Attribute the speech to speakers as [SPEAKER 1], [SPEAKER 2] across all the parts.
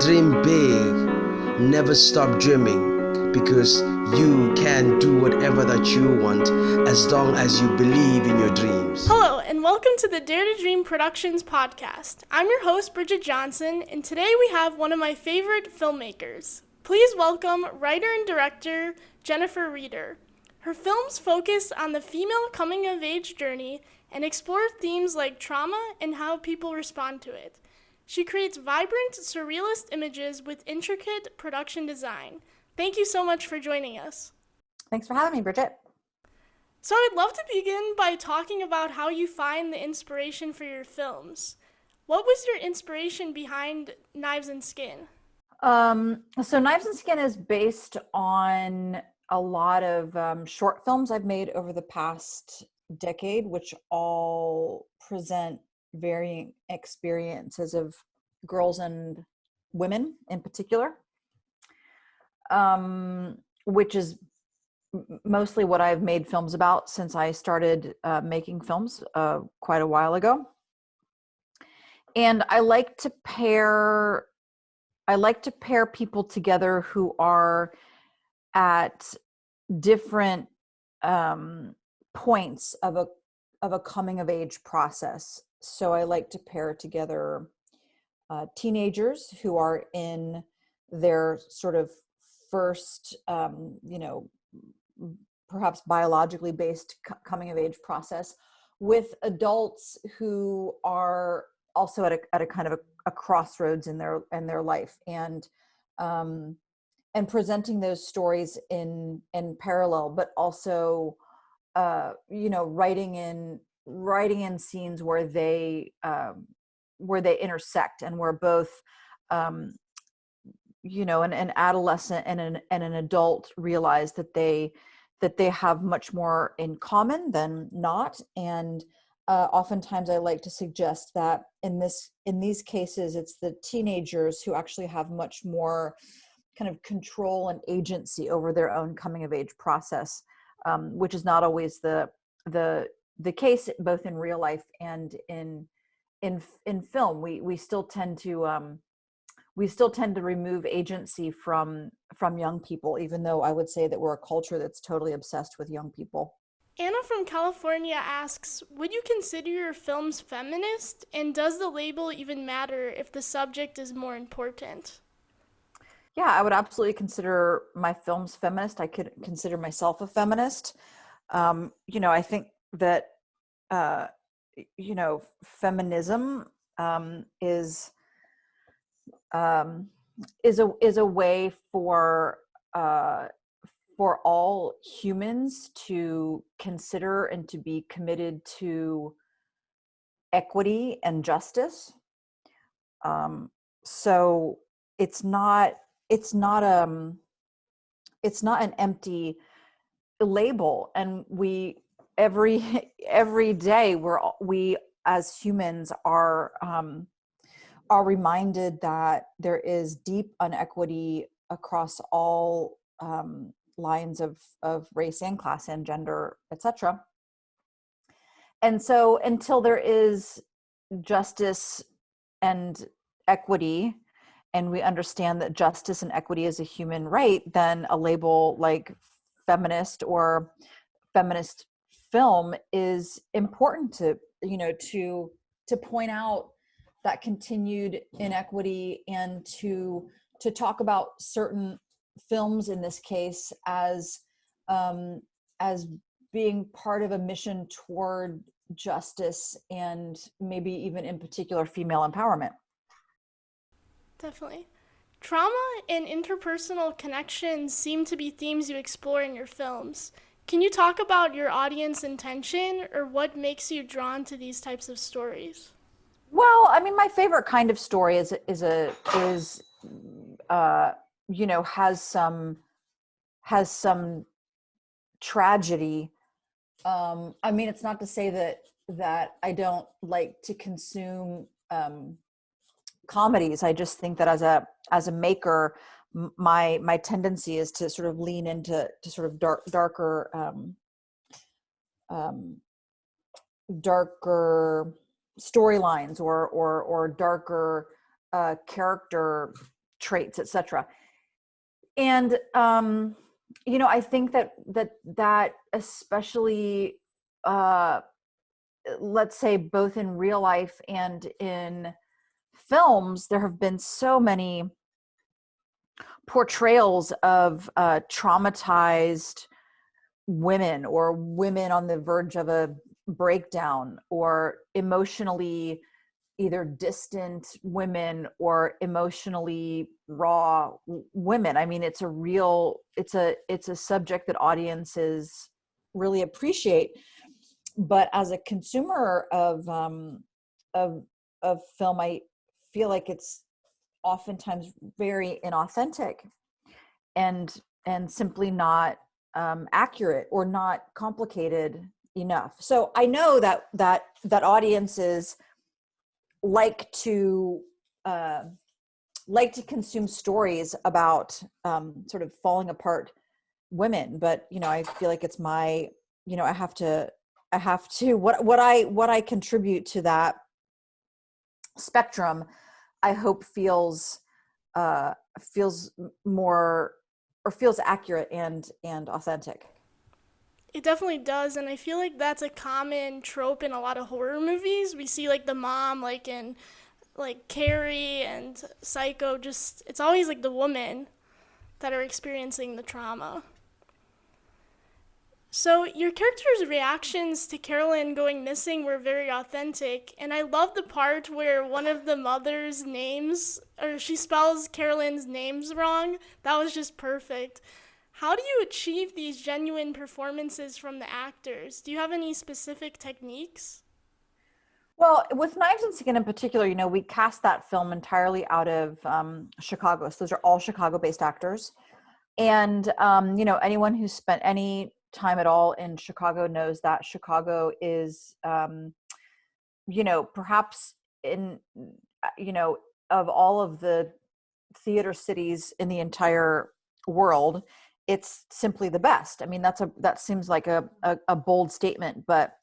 [SPEAKER 1] Dream big, never stop dreaming, because you can do whatever that you want as long as you believe in your dreams.
[SPEAKER 2] Hello, and welcome to the Dare to Dream Productions podcast. I'm your host, Bridget Johnson, and today we have one of my favorite filmmakers. Please welcome writer and director Jennifer Reeder. Her films focus on the female coming-of-age journey and explore themes like trauma and how people respond to it. She creates vibrant, surrealist images with intricate production design. Thank you so much for joining us.
[SPEAKER 3] Thanks for having me, Bridget.
[SPEAKER 2] So I'd love to begin by talking about how you find the inspiration for your films. What was your inspiration behind Knives and Skin?
[SPEAKER 3] So Knives and Skin is based on a lot of short films I've made over the past decade, which all present varying experiences of girls and women in particular, which is mostly what I've made films about since I started making films quite a while ago. And I like to pair people together who are at different points of a coming of age process. So I like to pair together teenagers who are in their sort of first, perhaps biologically based coming of age process, with adults who are also at a kind of a crossroads in their life, and presenting those stories in parallel, but also writing in scenes where they intersect, and where both an adolescent and an adult realize that they have much more in common than not. And oftentimes I like to suggest that in these cases, it's the teenagers who actually have much more kind of control and agency over their own coming of age process, which is not always the case, both in real life and in film. We still tend to remove agency from young people, even though I would say that we're a culture that's totally obsessed with young people.
[SPEAKER 2] Anna from California asks, would you consider your films feminist? And does the label even matter if the subject is more important?
[SPEAKER 3] Yeah, I would absolutely consider my films feminist. I could consider myself a feminist. I think that, feminism is a way for all humans to consider and to be committed to equity and justice. So it's not an empty label, and we every day we as humans are reminded that there is deep inequity across all lines of race and class and gender, etc. And so until there is justice and equity, and we understand that justice and equity is a human right, then a label like feminist or feminist film is important to point out that continued inequity, and to talk about certain films in this case as being part of a mission toward justice, and maybe even in particular female empowerment.
[SPEAKER 2] Definitely. Trauma and interpersonal connections seem to be themes you explore in your films. Can you talk about your audience intention, or what makes you drawn to these types of stories?
[SPEAKER 3] Well, I mean, my favorite kind of story has some tragedy. I mean, it's not to say that I don't like to consume comedies. I just think that as a maker, my tendency is to sort of lean into sort of darker storylines, or darker character traits, etc. And I think that especially, let's say, both in real life and in films, there have been so many portrayals of traumatized women, or women on the verge of a breakdown, or emotionally either distant women or emotionally raw women. I mean, it's a subject that audiences really appreciate. But as a consumer of film, I feel like it's oftentimes very inauthentic and simply not accurate, or not complicated enough. So I know that audiences like to consume stories about sort of falling apart women, but I feel like it's my, I have to what I contribute to that spectrum, I hope feels more, or feels accurate and authentic.
[SPEAKER 2] It definitely does, and I feel like that's a common trope in a lot of horror movies. We see like the mom, like in like Carrie and Psycho, just it's always like the woman that are experiencing the trauma. So your character's reactions to Carolyn going missing were very authentic, and I love the part where one of the mother's names, or she spells Carolyn's names wrong. That was just perfect. How do you achieve these genuine performances from the actors? Do you have any specific techniques?
[SPEAKER 3] Well, with Knives and Skin in particular, we cast that film entirely out of Chicago. So those are all Chicago-based actors. And, anyone who's spent any time at all in Chicago knows that Chicago is, perhaps in, of all of the theater cities in the entire world, it's simply the best. I mean, that seems like a bold statement, but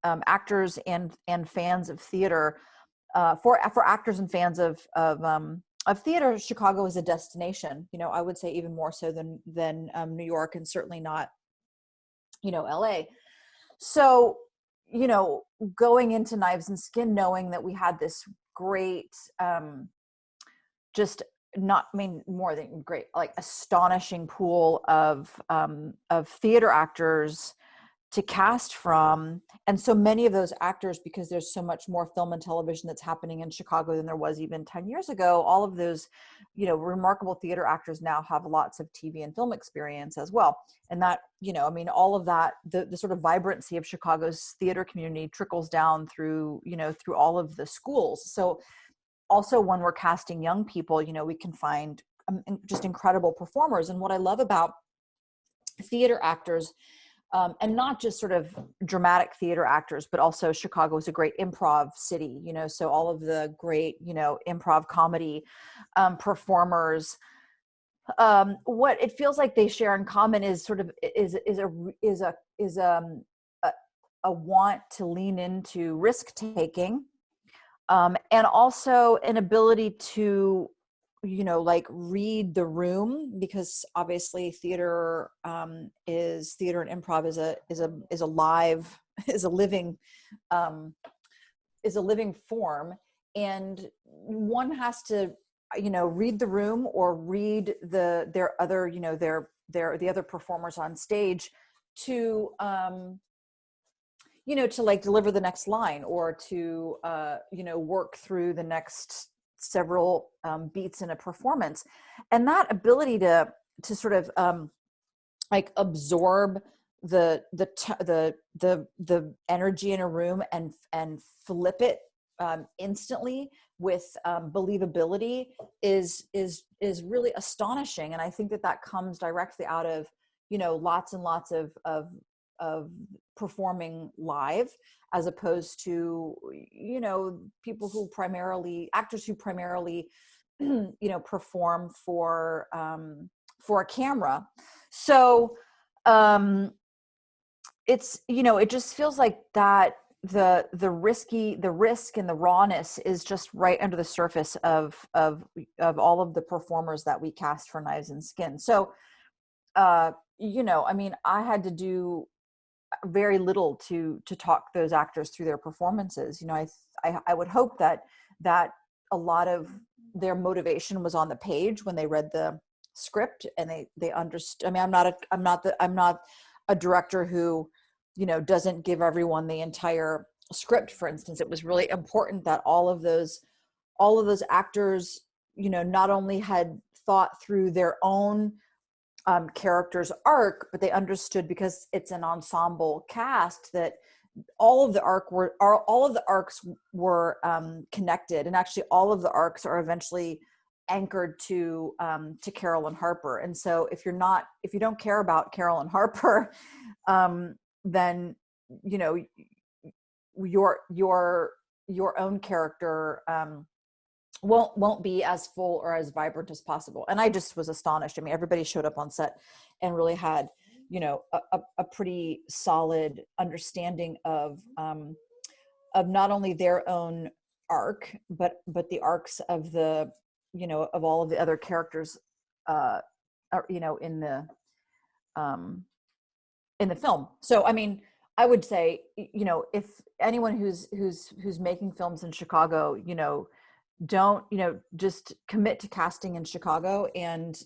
[SPEAKER 3] actors and fans of theater, for actors and fans of theater, Chicago is a destination. I would say even more so than New York, and certainly not LA. So going into Knives and Skin, knowing that we had this great, just not, I mean, more than great, like astonishing pool of theater actors to cast from. And so many of those actors, because there's so much more film and television that's happening in Chicago than there was even 10 years ago, all of those, remarkable theater actors now have lots of TV and film experience as well. And that, all of that, the sort of vibrancy of Chicago's theater community trickles down through, through all of the schools. So also when we're casting young people, we can find just incredible performers. And what I love about theater actors, and not just sort of dramatic theater actors, but also Chicago is a great improv city, so all of the great, improv comedy performers, what it feels like they share in common is sort of a want to lean into risk taking, and also an ability to read the room, because obviously theater and improv is a live is a living form, and one has to read the room, or read the other performers on stage to to like deliver the next line, or to work through the next several beats in a performance. And that ability to sort of like absorb the energy in a room and flip it instantly with believability is really astonishing. And I think that comes directly out of lots and lots of performing live, as opposed to actors who primarily perform for a camera. So it's it just feels like that the risk and the rawness is just right under the surface of all of the performers that we cast for Knives and Skin. So I mean, I had to do very little to talk those actors through their performances. I would hope that a lot of their motivation was on the page when they read the script, and they understood. I mean, I'm not a director who doesn't give everyone the entire script. For instance, it was really important that all of those actors not only had thought through their own character's arc, but they understood, because it's an ensemble cast, that all of the arcs were connected, and actually all of the arcs are eventually anchored to Carol and Harper. And so if you don't care about Carol and Harper, then your own character won't be as full or as vibrant as possible. And I just was astonished. I mean, everybody showed up on set and really had a pretty solid understanding of not only their own arc, but the arcs of the of all of the other characters in the film. So I mean, I would say, if anyone who's making films in Chicago, don't just commit to casting in Chicago, and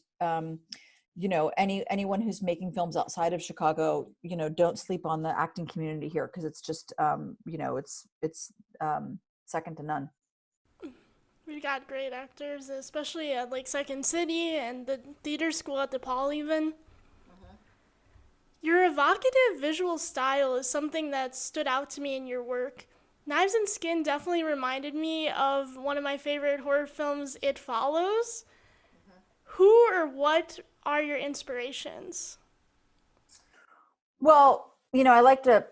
[SPEAKER 3] anyone who's making films outside of Chicago, don't sleep on the acting community here, because it's just it's second to none.
[SPEAKER 2] We got great actors, especially at like Second City and the theater school at DePaul even. Your evocative visual style is something that stood out to me in your work. Knives and Skin definitely reminded me of one of my favorite horror films, It Follows. Who or what are your inspirations?
[SPEAKER 3] Well, I like to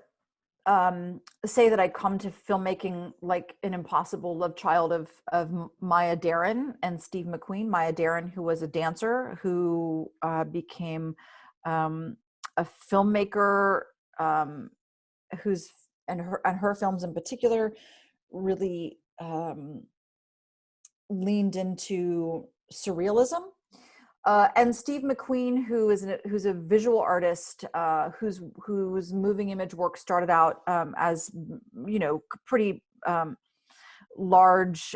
[SPEAKER 3] say that I come to filmmaking like an impossible love child of Maya Deren and Steve McQueen. Maya Deren, who was a dancer, who became a filmmaker, who's and her films in particular really leaned into surrealism. And Steve McQueen, who's a visual artist, whose moving image work started out as pretty large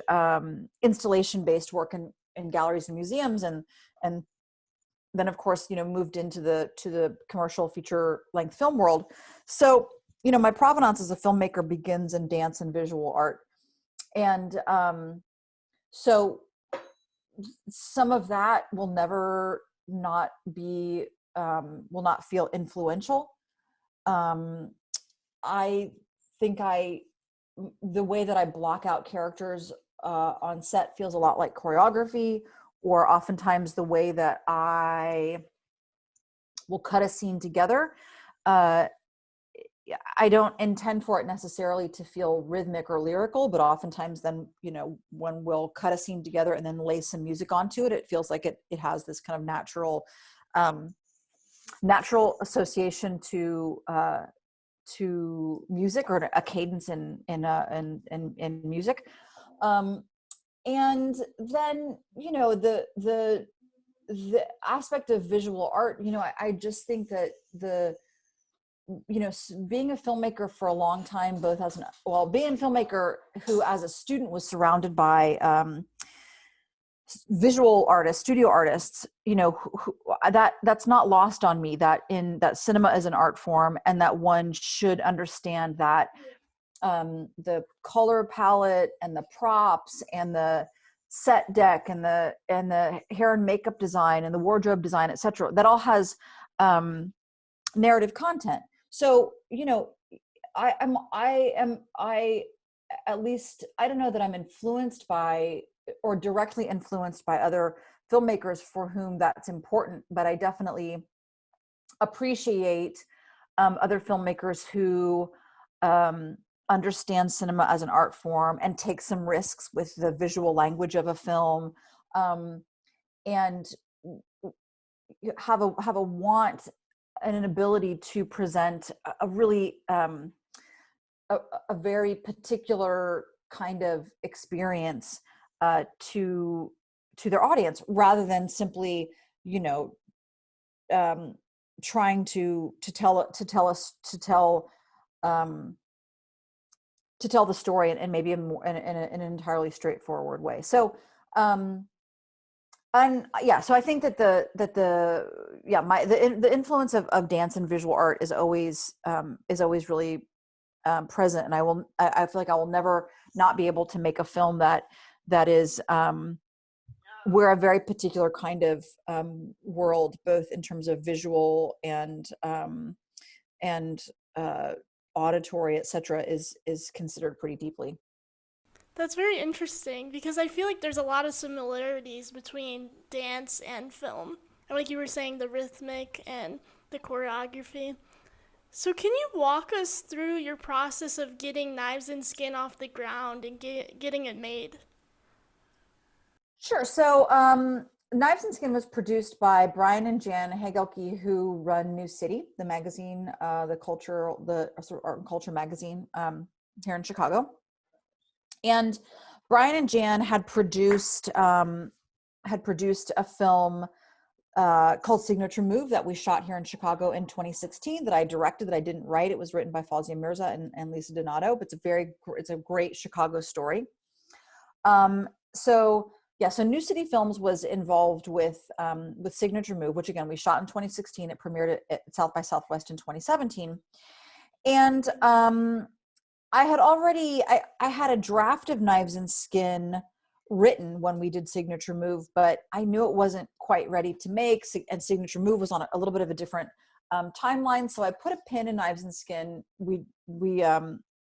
[SPEAKER 3] installation-based work in galleries and museums, and then of course moved into the commercial feature-length film world. So my provenance as a filmmaker begins in dance and visual art, and so some of that will never not be will not feel influential. I think the way that I block out characters on set feels a lot like choreography, or oftentimes the way that I will cut a scene together. I don't intend for it necessarily to feel rhythmic or lyrical, but oftentimes then, when we'll cut a scene together and then lay some music onto it, it feels like it has this kind of natural association to music, or a cadence in music. And then, the aspect of visual art, I just think that being a filmmaker for a long time, being a filmmaker who as a student was surrounded by visual artists, studio artists, that's not lost on me, that cinema is an art form, and that one should understand that the color palette and the props and the set deck and the hair and makeup design and the wardrobe design, etc., that all has narrative content. So, I at least, I don't know that I'm influenced by or directly influenced by other filmmakers for whom that's important, but I definitely appreciate other filmmakers who understand cinema as an art form and take some risks with the visual language of a film, and have a want and an ability to present a really a very particular kind of experience to their audience, rather than simply, you know, trying to tell the story and maybe in an entirely straightforward way. So and yeah, so I think that the influence of dance and visual art is always really present, and I feel like I will never not be able to make a film that is we're a very particular kind of world, both in terms of visual and auditory, etc., is considered pretty deeply.
[SPEAKER 2] That's very interesting because I feel like there's a lot of similarities between dance and film. And like you were saying, the rhythmic and the choreography. So can you walk us through your process of getting Knives and Skin off the ground and getting it made?
[SPEAKER 3] Sure. So Knives and Skin was produced by Brian and Jan Hagelke, who run New City, the magazine, the sort of art and culture magazine here in Chicago. And Brian and Jan had produced a film called Signature Move that we shot here in Chicago in 2016, that I directed, that I didn't write. It was written by Fawzia Mirza and Lisa Donato, but it's a great Chicago story. So New City Films was involved with Signature Move, which again we shot in 2016. It premiered at South by Southwest in 2017, and I had a draft of Knives and Skin written when we did Signature Move, but I knew it wasn't quite ready to make, and Signature Move was on a little bit of a different timeline. So I put a pin in Knives and Skin. We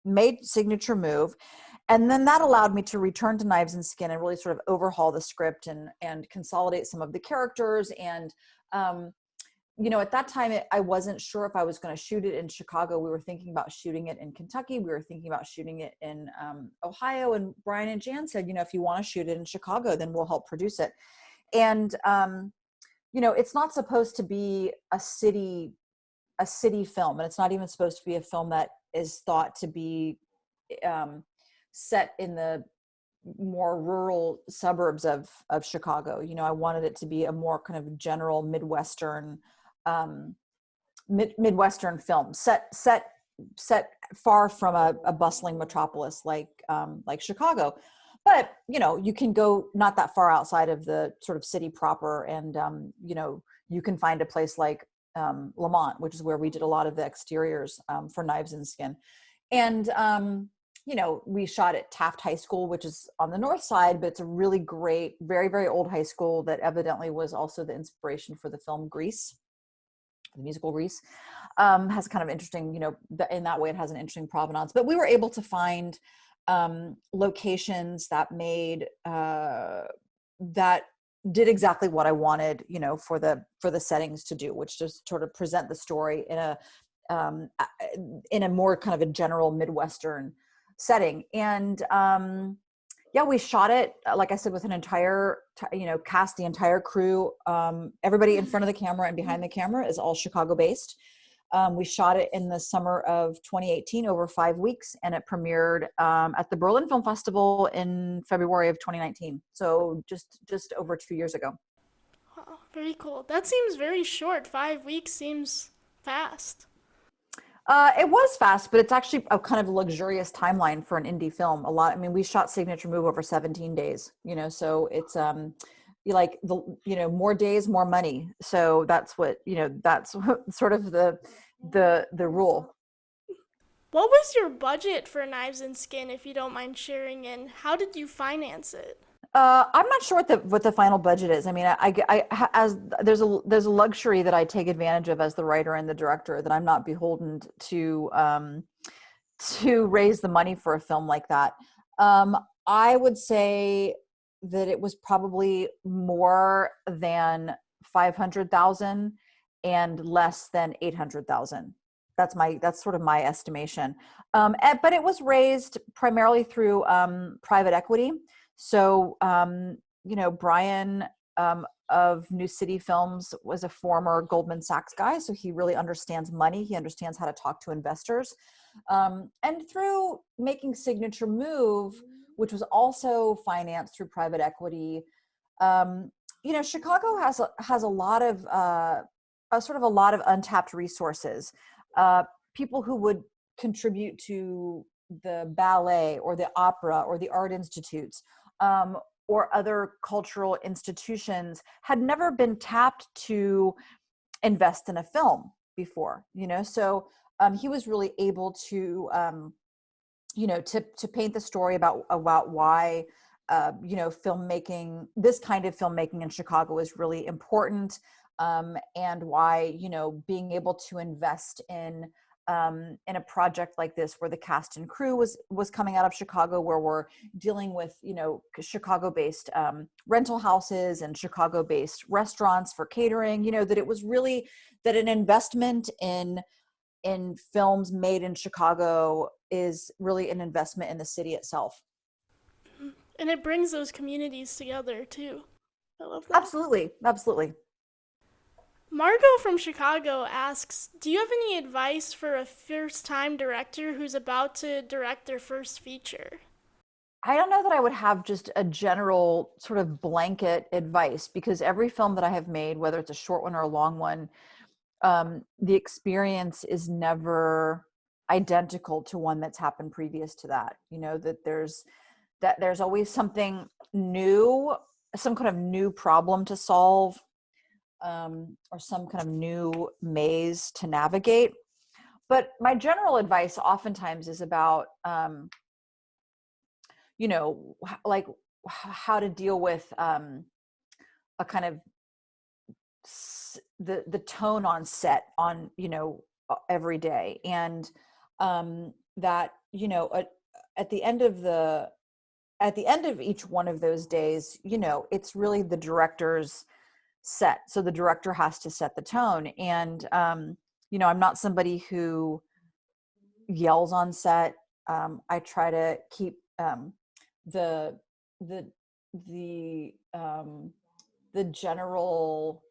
[SPEAKER 3] made Signature Move, and then that allowed me to return to Knives and Skin and really sort of overhaul the script and consolidate some of the characters. And at that time, I wasn't sure if I was going to shoot it in Chicago. We were thinking about shooting it in Kentucky. We were thinking about shooting it in Ohio. And Brian and Jan said, if you want to shoot it in Chicago, then we'll help produce it. And, it's not supposed to be a city film. And it's not even supposed to be a film that is thought to be set in the more rural suburbs of Chicago. I wanted it to be a more kind of general Midwestern film set far from a bustling metropolis like Chicago. But you can go not that far outside of the sort of city proper, and you can find a place like Lamont, which is where we did a lot of the exteriors for Knives and Skin. And we shot at Taft High School, which is on the north side, but it's a really great, very, very old high school that evidently was also the inspiration for the film Grease, the musical Grease. Has kind of interesting, in that way it has an interesting provenance. But we were able to find locations that made, that did exactly what I wanted, for the settings to do, which just sort of present the story in a more kind of a general Midwestern setting. And we shot it, like I said, with an entire cast, the entire crew. Everybody in front of the camera and behind the camera is all Chicago based. We shot it in the summer of 2018 over 5 weeks, and it premiered at the Berlin Film Festival in February of 2019. So just over 2 years ago.
[SPEAKER 2] Wow, very cool. That seems very short. 5 weeks seems fast.
[SPEAKER 3] It was fast, but it's actually a kind of luxurious timeline for an indie film. We shot Signature Move over 17 days, so it's, more days, more money. So that's that's sort of the rule.
[SPEAKER 2] What was your budget for Knives and Skin, if you don't mind sharing, and how did you finance it?
[SPEAKER 3] I'm not sure what the final budget is. As there's a luxury that I take advantage of as the writer and the director, that I'm not beholden to raise the money for a film like that. I would say that it was probably more than 500,000 and less than 800,000. That's sort of my estimation. But it was raised primarily through private equity. So, Brian of New City Films was a former Goldman Sachs guy, so he really understands money. He understands how to talk to investors. And through making Signature Move, which was also financed through private equity, Chicago has a lot of a lot of untapped resources. People who would contribute to the ballet or the opera or the art institutes, or other cultural institutions, had never been tapped to invest in a film before. So he was really able to to paint the story about why filmmaking, this kind of filmmaking in Chicago, is really important, and why being able to invest in a project like this, where the cast and crew was coming out of Chicago, where we're dealing with Chicago-based rental houses and Chicago-based restaurants for catering, that it was really that an investment in films made in Chicago is really an investment in the city itself.
[SPEAKER 2] And it brings those communities together too. I love that.
[SPEAKER 3] Absolutely.
[SPEAKER 2] Margot from Chicago asks, do you have any advice for a first-time director who's about to direct their first feature?
[SPEAKER 3] I don't know that I would have just a general sort of blanket advice, because every film that I have made, whether it's a short one or a long one, the experience is never identical to one that's happened previous to that. That there's always something new, some kind of new problem to solve, or some kind of new maze to navigate. But my general advice oftentimes is about, like how to deal with a kind of the tone on set on every day, and that at the end of each one of those days, it's really the director's set. So the director has to set the tone, and I'm not somebody who yells on set. I try to keep the general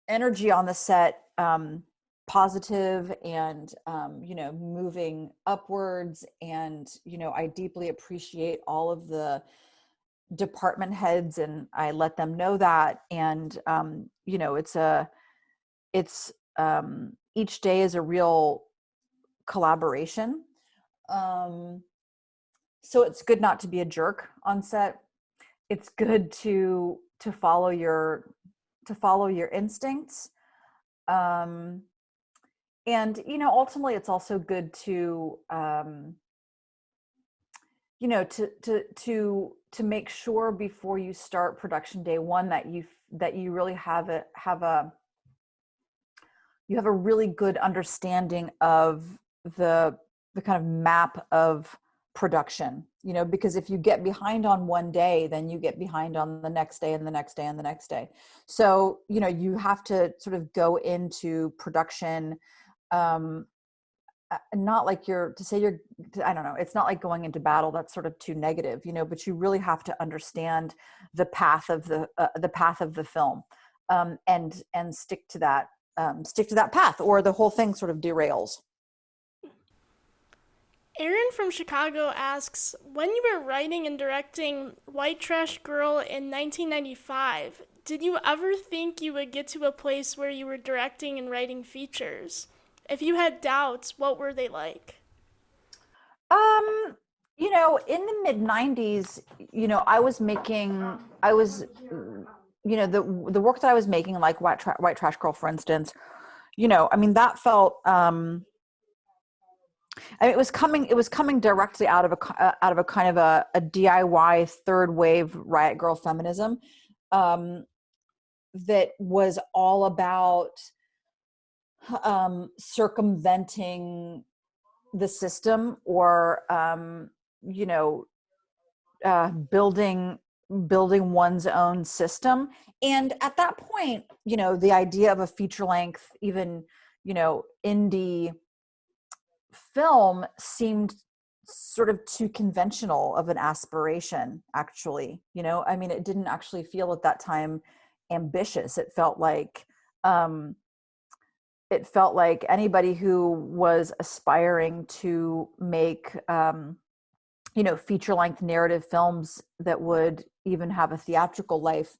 [SPEAKER 3] energy on the set positive, and moving upwards. And I deeply appreciate all of the department heads, and I let them know that. And it's each day is a real collaboration. So it's good not to be a jerk on set. It's good to follow your instincts. And ultimately it's also good to to make sure before you start production day one that you really have a really good understanding of the kind of map of production, because if you get behind on one day, then you get behind on the next day and the next day and the next day. So, you have to sort of go into production, not like I don't know, it's not like going into battle. That's sort of too negative, but you really have to understand the path of the film, and stick to that path, or the whole thing sort of derails.
[SPEAKER 2] Aaron from Chicago asks, when you were writing and directing White Trash Girl in 1995, did you ever think you would get to a place where you were directing and writing features? If you had doubts, what were they like?
[SPEAKER 3] In the mid 90s, the work that I was making, like White Trash Girl, for instance, that felt, it was coming directly out of a kind of a DIY third wave riot girl feminism, that was all about circumventing the system, or building one's own system. And at that point, the idea of a feature length, even indie film, seemed sort of too conventional of an aspiration, actually. It didn't actually feel at that time ambitious. It felt like it felt like anybody who was aspiring to make, feature-length narrative films that would even have a theatrical life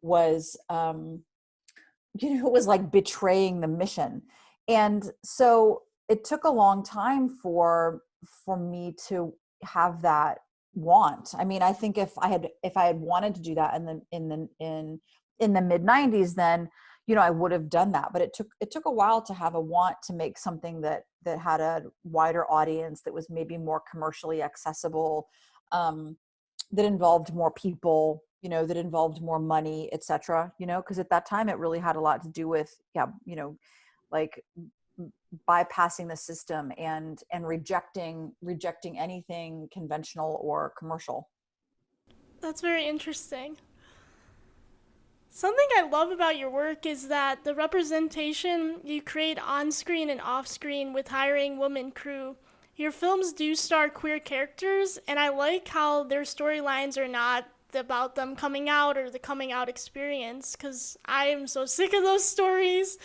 [SPEAKER 3] was, was like betraying the mission. And so it took a long time for me to have that want. I mean, I think if I had wanted to do that in the mid 90s, then, I would have done that. But it took a while to have a want to make something that had a wider audience, that was maybe more commercially accessible, that involved more people, that involved more money, etc. Because at that time it really had a lot to do with, like bypassing the system and rejecting anything conventional or commercial.
[SPEAKER 2] That's very interesting. Something I love about your work is that the representation you create on screen and off screen with hiring women crew. Your films do star queer characters, and I like how their storylines are not about them coming out or the coming out experience, because I am so sick of those stories.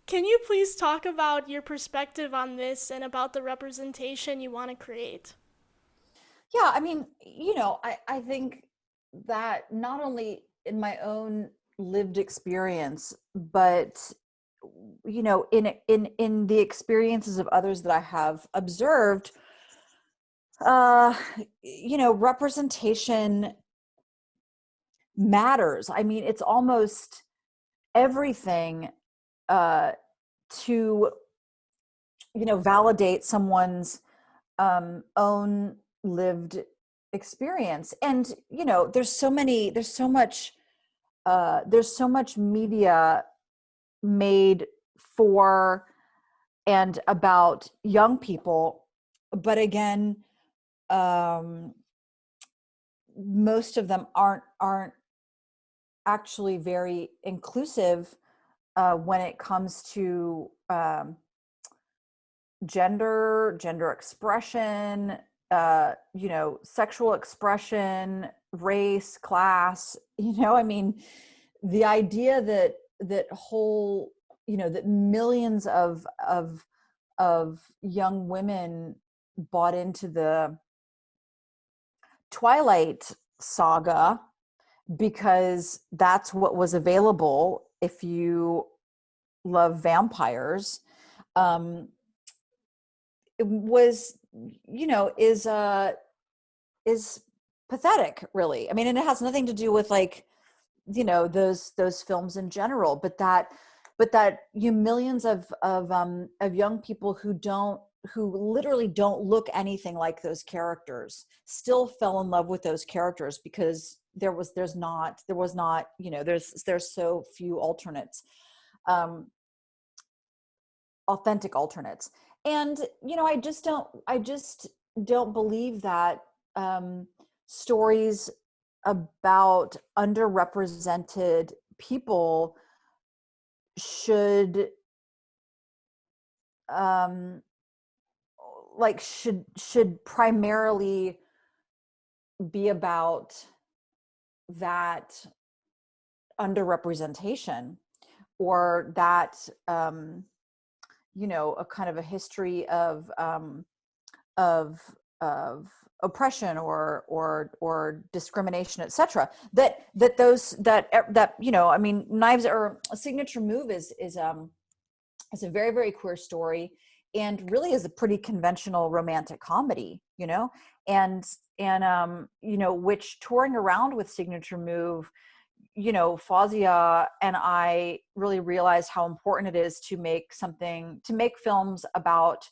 [SPEAKER 2] Can you please talk about your perspective on this and about the representation you want to create?
[SPEAKER 3] Yeah, I mean, I think that not only in my own lived experience, but in the experiences of others that I have observed, representation matters. I mean, it's almost everything to validate someone's own lived experience. And there's so much media made for and about young people, but again, most of them aren't actually very inclusive when it comes to gender expression, sexual expression, race, class. I mean, the idea that that millions of young women bought into the Twilight saga because that's what was available if you love vampires, it was, is pathetic, really. I mean, and it has nothing to do with like, those films in general, but that millions of young people who literally don't look anything like those characters still fell in love with those characters because there's so few alternates, authentic alternates. And I just don't believe that stories about underrepresented people should should primarily be about that underrepresentation, or that a kind of a history of oppression or discrimination, etc. That I mean, Knives, or A Signature Move, is a very, very queer story, and really is a pretty conventional romantic comedy, and which, touring around with Signature Move, Fawzia and I really realized how important it is to make films about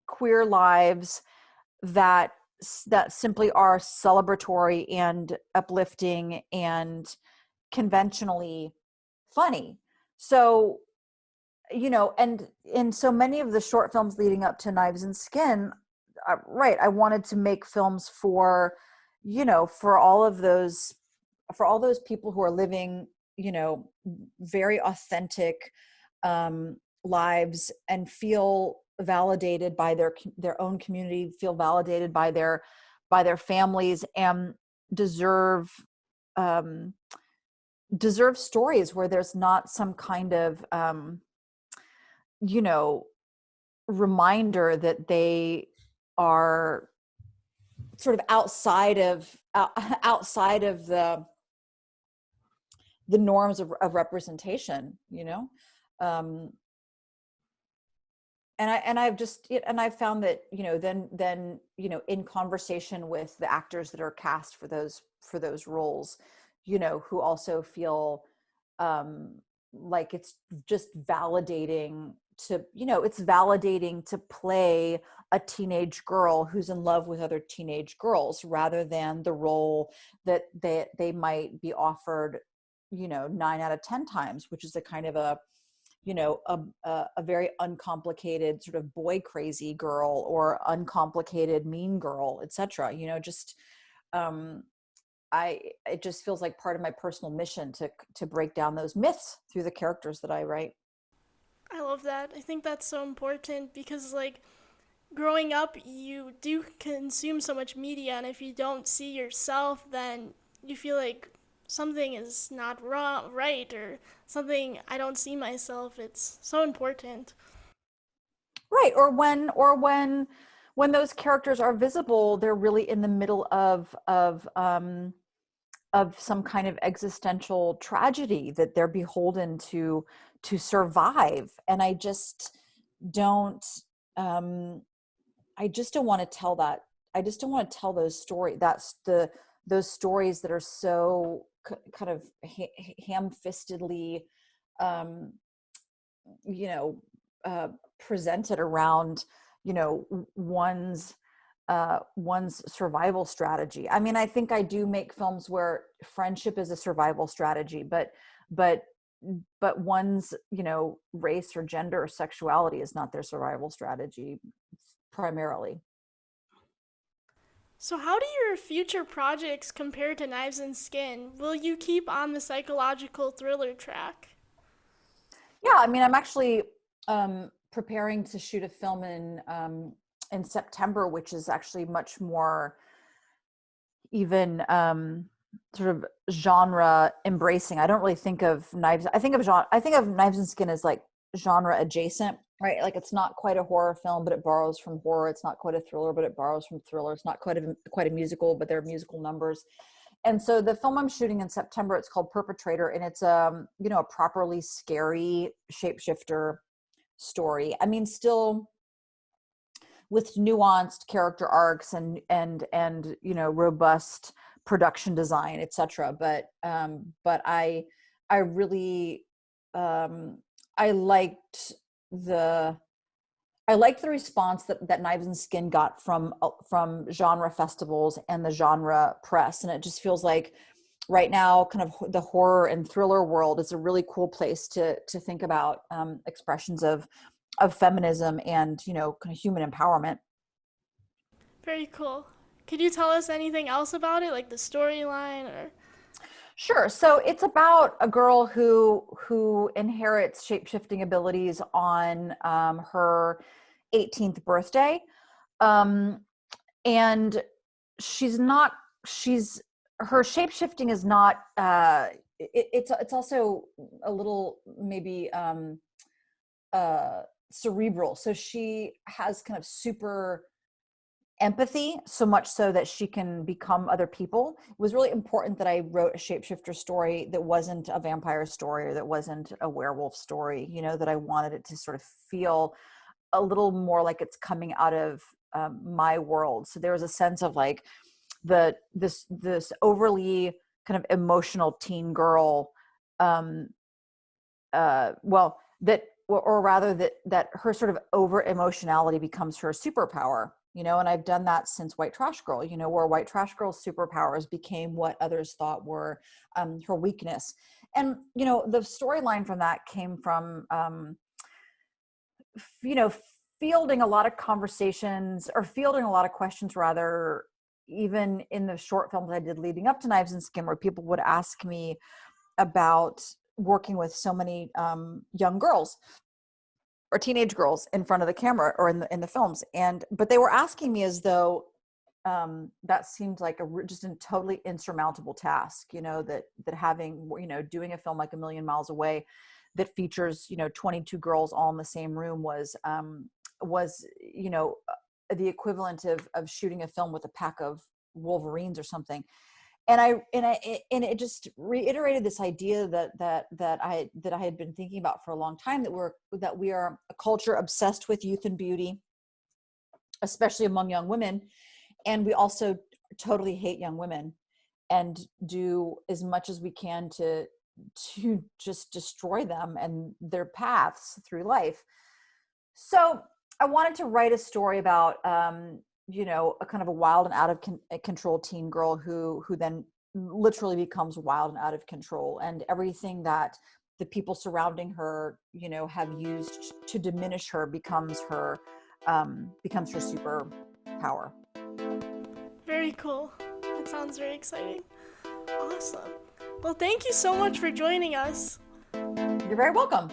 [SPEAKER 3] queer lives that simply are celebratory and uplifting and conventionally funny. So, and in so many of the short films leading up to Knives and Skin, I wanted to make films for all those people who are living, very authentic lives, and feel validated by their own community, feel validated by their families, and deserve deserve stories where there's not some kind of, you know, reminder that they are sort of outside of the norms of representation, you know. um and I've found that, you know, then you know, in conversation with the actors that are cast for those roles, you know, who also feel um like it's just validating to, you know, it's validating to play a teenage girl who's in love with other teenage girls, rather than the role that they might be offered, you know, 9 out of 10 times, which is a kind of a, you know, a very uncomplicated sort of boy crazy girl, or uncomplicated mean girl, etc. You know, just um it just feels like part of my personal mission to break down those myths through the characters that I write.
[SPEAKER 2] I love that. I think that's so important because, like, growing up, you do consume so much media, and if you don't see yourself, then you feel like something is not wrong, right, or something I don't see myself. It's so important.
[SPEAKER 3] Right. When those characters are visible, they're really in the middle of some kind of existential tragedy that they're beholden to survive. And don't um I just don't want to tell that. I just don't want to tell those stories. Those stories that are so kind of ham-fistedly, um, you know, presented around, you know, one's survival strategy. I mean, I think I do make films where friendship is a survival strategy, but one's, you know, race or gender or sexuality is not their survival strategy primarily.
[SPEAKER 2] So, how do your future projects compare to Knives and Skin? Will you keep on the psychological thriller track?
[SPEAKER 3] Yeah, I mean, I'm actually preparing to shoot a film in September, which is actually much more even sort of genre embracing. I don't really think of Knives. I think of Knives and Skin as like genre adjacent, right? Like it's not quite a horror film, but it borrows from horror. It's not quite a thriller, but it borrows from thriller. It's not quite a musical, but there are musical numbers. And so the film I'm shooting in September, it's called Perpetrator, and it's you know, a properly scary shapeshifter story. I mean, still with nuanced character arcs and you know, robust production design, etc. But I really I liked the I liked the response that Knives and Skin got from genre festivals and the genre press, and it just feels like right now, kind of the horror and thriller world is a really cool place to think about expressions of feminism and, you know, kind of human empowerment.
[SPEAKER 2] Very cool. Could you tell us anything else about it, like the storyline or?
[SPEAKER 3] Sure. So it's about a girl who inherits shapeshifting abilities on her 18th birthday. Um, and she's not she's her shape-shifting is not it's also a little maybe cerebral. So she has kind of super empathy, so much so that she can become other people. It was really important that I wrote a shapeshifter story that wasn't a vampire story, or that wasn't a werewolf story, you know, that I wanted it to sort of feel a little more like it's coming out of my world. So there was a sense of like this overly kind of emotional teen girl, well, that, or rather that her sort of over emotionality becomes her superpower, you know. And I've done that since White Trash Girl, you know, where White Trash Girl's superpowers became what others thought were her weakness. And, you know, the storyline from that came from, you know, fielding a lot of conversations, or fielding a lot of questions rather, even in the short films I did leading up to Knives and Skin, where people would ask me about working with so many young girls or teenage girls in front of the camera, or in the films. But they were asking me as though that seemed like just a totally insurmountable task, that having, doing a film like A Million Miles Away that features, 22 girls all in the same room was, the equivalent of shooting a film with a pack of Wolverines or something. And it just reiterated this idea that I had been thinking about for a long time, that we are a culture obsessed with youth and beauty, especially among young women. And we also totally hate young women and do as much as we can to just destroy them and their paths through life. So I wanted to write a story about, a kind of a wild and out of control teen girl who then literally becomes wild and out of control, and everything that the people surrounding her, have used to diminish her becomes her superpower.
[SPEAKER 2] Very cool. That sounds very exciting. Awesome. Well, thank you so much for joining us.
[SPEAKER 3] You're very welcome.